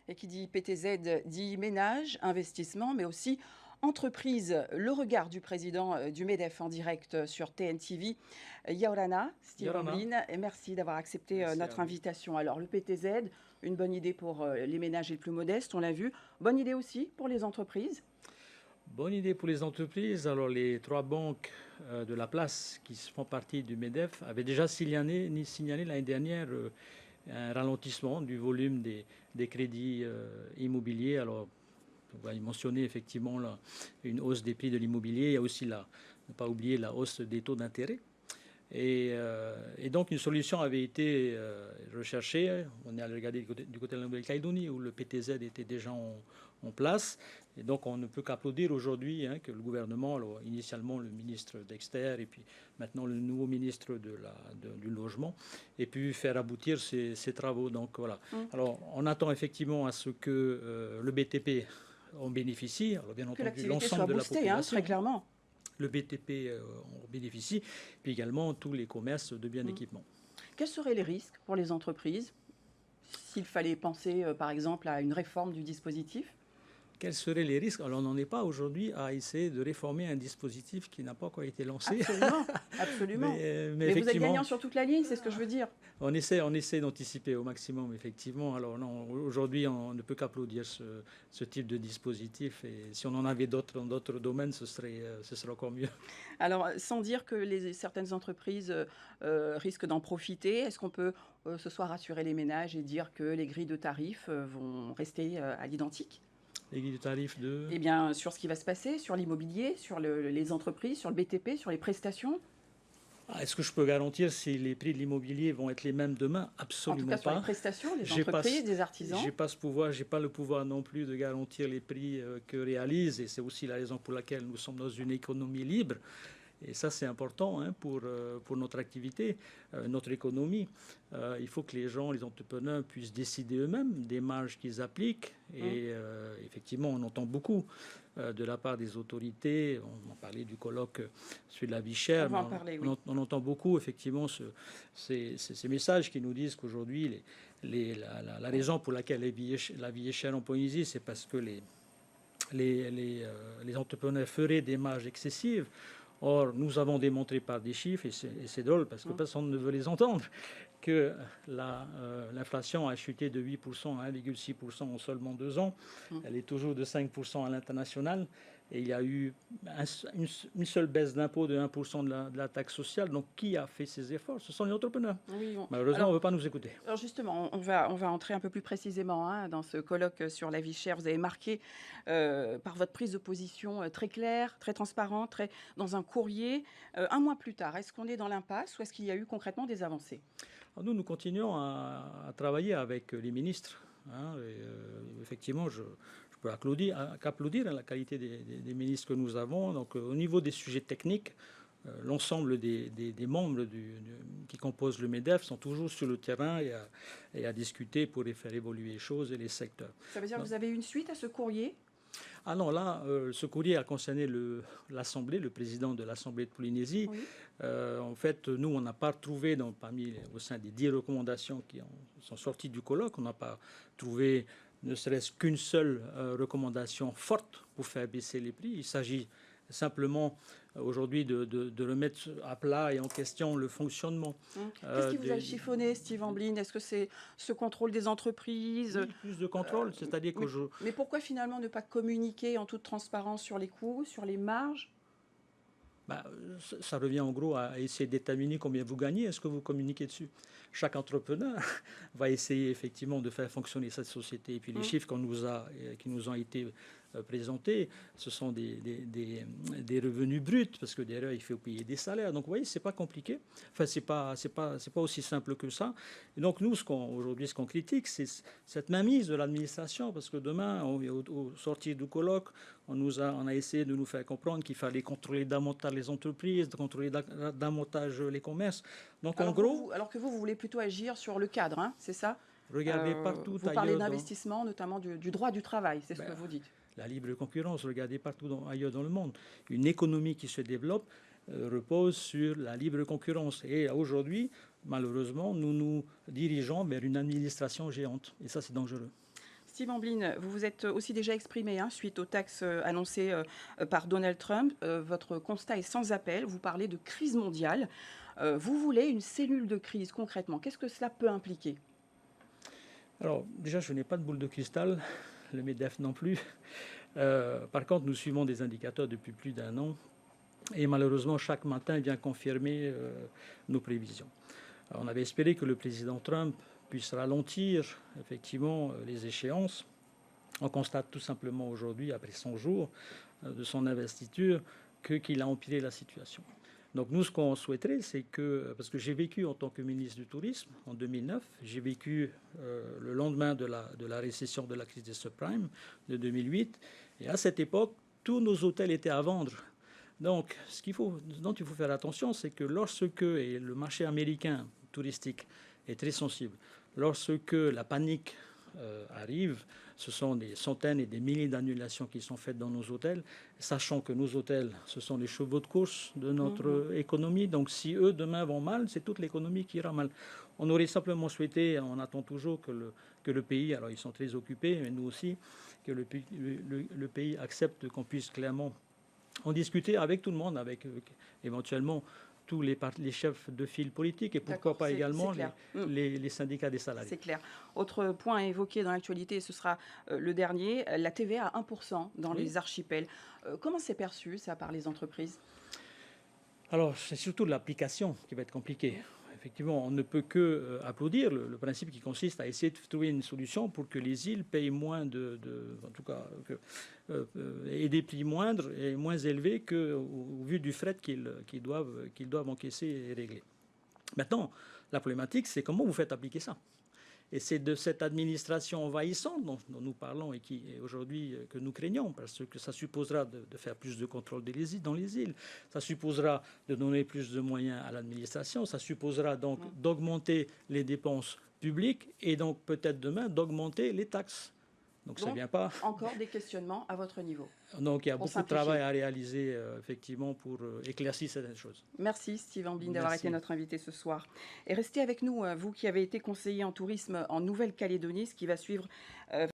Et qui dit PTZ dit ménage, investissement, mais aussi entreprise. Le regard du président du MEDEF en direct sur TNTV, Yaorana, Steve Yorana, Amblin, et merci d'avoir accepté merci à notre vous. invitation. Alors, le PTZ, une bonne idée pour les ménages les plus modestes, on l'a vu. Bonne idée aussi pour les entreprises. Bonne idée pour les entreprises. Alors, les trois banques de la place qui font partie du MEDEF avaient déjà signalé l'année dernière un ralentissement du volume des crédits immobiliers. Alors, on va y mentionner effectivement une hausse des prix de l'immobilier. Il y a aussi, ne pas oublier, la hausse des taux d'intérêt. Et donc une solution avait été recherchée. On est allé regarder du côté de la Nouvelle-Calédonie où le PTZ était déjà en place. Et donc on ne peut qu'applaudir aujourd'hui que le gouvernement, alors, initialement le ministre Dexter et puis maintenant le nouveau ministre du logement, ait pu faire aboutir ces travaux. Donc voilà. Alors on attend effectivement à ce que le BTP en bénéficie. Alors bien Que entendu l'activité soit l'ensemble de la boostée, hein, population. très clairement. Le BTP en bénéficie, puis également tous les commerces de biens d'équipement. Quels seraient les risques pour les entreprises s'il fallait penser, par exemple, à une réforme du dispositif? Quels seraient les risques? Alors, on n'en est pas aujourd'hui à essayer de réformer un dispositif qui n'a pas encore été lancé. Absolument, absolument. Mais Mais vous êtes gagnant effectivement, sur toute la ligne, c'est ce que je veux dire. on essaie d'anticiper au maximum, effectivement. Alors, non, aujourd'hui, on ne peut qu'applaudir ce type de dispositif. Et si on en avait d'autres dans d'autres domaines, ce serait encore mieux. Alors, sans dire que certaines entreprises risquent d'en profiter, est-ce qu'on peut ce soir rassurer les ménages et dire que les grilles de tarifs vont rester à l'identique? Les guides de tarifs de... Eh bien, sur ce qui va se passer, sur l'immobilier, sur les entreprises, sur le BTP, sur les prestations, Est-ce que je peux garantir si les prix de l'immobilier vont être les mêmes demain? en tout Absolument cas sur les pas. prestations, les J'ai pas, entreprises, des artisans. j'ai pas ce pouvoir, j'ai pas le pouvoir non plus de garantir les prix que réalisent, et c'est aussi la raison pour laquelle nous sommes dans une économie libre. Et ça, c'est important pour notre activité, notre économie. Il faut que les gens, les entrepreneurs puissent décider eux-mêmes des marges qu'ils appliquent. Et effectivement, on entend beaucoup de la part des autorités. On parlait du colloque sur la vie On chère. va en parler, oui. On entend beaucoup, effectivement, ces messages qui nous disent qu'aujourd'hui, la raison pour laquelle la vie est chère en Polynésie, c'est parce que les entrepreneurs feraient des marges excessives. Or, nous avons démontré par des chiffres, et c'est drôle parce que personne ne veut les entendre, que l'inflation a chuté de 8% à 1,6% en seulement 2 ans. Elle est toujours de 5% à l'international. Et il y a eu une seule baisse d'impôt de 1% de la taxe sociale. Donc, qui a fait ces efforts? Ce sont les entrepreneurs. Oui, Malheureusement, on ne veut pas nous écouter. Alors justement, on va entrer un peu plus précisément dans ce colloque sur la vie chère. Vous avez marqué par votre prise de position très claire, très transparente, dans un courrier. Un mois plus tard, est-ce qu'on est dans l'impasse ou est-ce qu'il y a eu concrètement des avancées? Alors nous continuons à travailler avec les ministres. Effectivement, je peux qu'applaudir la qualité des ministres que nous avons. Donc, au niveau des sujets techniques, l'ensemble des membres qui composent le MEDEF sont toujours sur le terrain et à discuter pour faire évoluer les choses et les secteurs. Ça veut dire que vous avez eu une suite à ce courrier? Ah non, là, ce courrier a concerné l'Assemblée, le président de l'Assemblée de Polynésie. Oui. En fait, nous, on n'a pas trouvé, au sein des 10 recommandations qui sont sorties du colloque, on n'a pas trouvé ne serait-ce qu'une seule recommandation forte pour faire baisser les prix. Il s'agit simplement aujourd'hui de remettre à plat et en question le fonctionnement. Qu'est-ce qui vous a chiffonné, Steve Amblin? Est-ce que c'est ce contrôle des entreprises? Oui, plus de contrôle, c'est-à-dire que Mais pourquoi finalement ne pas communiquer en toute transparence sur les coûts, sur les marges? Ça revient en gros à essayer de déterminer combien vous gagnez. Est-ce que vous communiquez dessus? Chaque entrepreneur va essayer effectivement de faire fonctionner cette société. Et puis les chiffres qui nous ont été présentés, ce sont des revenus bruts, parce que derrière, il faut payer des salaires. Donc vous voyez, c'est pas compliqué. Enfin, c'est pas aussi simple que ça. Et donc nous, aujourd'hui, ce qu'on critique, c'est cette mainmise de l'administration, parce que demain, au sortir du colloque, on a essayé de nous faire comprendre qu'il fallait contrôler davantage les entreprises, de contrôler davantage les commerces. Donc alors en gros... alors que vous voulez plutôt agir sur le cadre, hein, c'est ça? Regardez partout vous parlez d'investissement, notamment du droit du travail, c'est ce que vous dites. La libre concurrence, regardez partout ailleurs dans le monde. Une économie qui se développe repose sur la libre concurrence. Et aujourd'hui, malheureusement, nous nous dirigeons vers une administration géante. Et ça, c'est dangereux. Steve Amblin, vous vous êtes aussi déjà exprimé suite aux taxes annoncées par Donald Trump. Votre constat est sans appel. Vous parlez de crise mondiale. Vous voulez une cellule de crise concrètement. Qu'est-ce que cela peut impliquer? Alors, déjà, je n'ai pas de boule de cristal, le MEDEF non plus. Par contre, nous suivons des indicateurs depuis plus d'un an et malheureusement, chaque matin vient confirmer nos prévisions. Alors, on avait espéré que le président Trump puisse ralentir effectivement les échéances. On constate tout simplement aujourd'hui, après 100 jours de son investiture, qu'il a empiré la situation. Donc nous, ce qu'on souhaiterait, c'est que, parce que j'ai vécu en tant que ministre du Tourisme en 2009, j'ai vécu le lendemain de la récession de la crise des subprimes de 2008, et à cette époque, tous nos hôtels étaient à vendre. Donc, dont il faut faire attention, c'est que lorsque, et le marché américain touristique est très sensible, lorsque la panique arrive, ce sont des centaines et des milliers d'annulations qui sont faites dans nos hôtels, sachant que nos hôtels, ce sont les chevaux de course de notre économie. Donc si eux, demain, vont mal, c'est toute l'économie qui ira mal. On aurait simplement souhaité, on attend toujours que le pays, alors ils sont très occupés, mais nous aussi, que le pays accepte qu'on puisse clairement en discuter avec tout le monde, avec éventuellement tous les chefs de file politiques et pourquoi pas également les syndicats des salariés. C'est clair. Autre point à évoquer dans l'actualité, ce sera le dernier, la TVA à 1% dans les archipels. Comment c'est perçu ça par les entreprises? Alors, c'est surtout l'application qui va être compliquée. Effectivement, on ne peut que applaudir le principe qui consiste à essayer de trouver une solution pour que les îles payent moins en tout cas, et des prix moindres et moins élevés au vu du fret qu'ils doivent encaisser et régler. Maintenant, la problématique, c'est comment vous faites appliquer ça. Et c'est de cette administration envahissante dont nous parlons et qui aujourd'hui que nous craignons, parce que ça supposera de faire plus de contrôle dans les îles, ça supposera de donner plus de moyens à l'administration, ça supposera donc d'augmenter les dépenses publiques et donc peut-être demain d'augmenter les taxes. Donc ça vient pas. Encore des questionnements à votre niveau. Donc il y a beaucoup de travail à réaliser effectivement pour éclaircir certaines choses. Merci Steve Amblin d'avoir été notre invité ce soir. Et restez avec nous, vous qui avez été conseiller en tourisme en Nouvelle-Calédonie, ce qui va suivre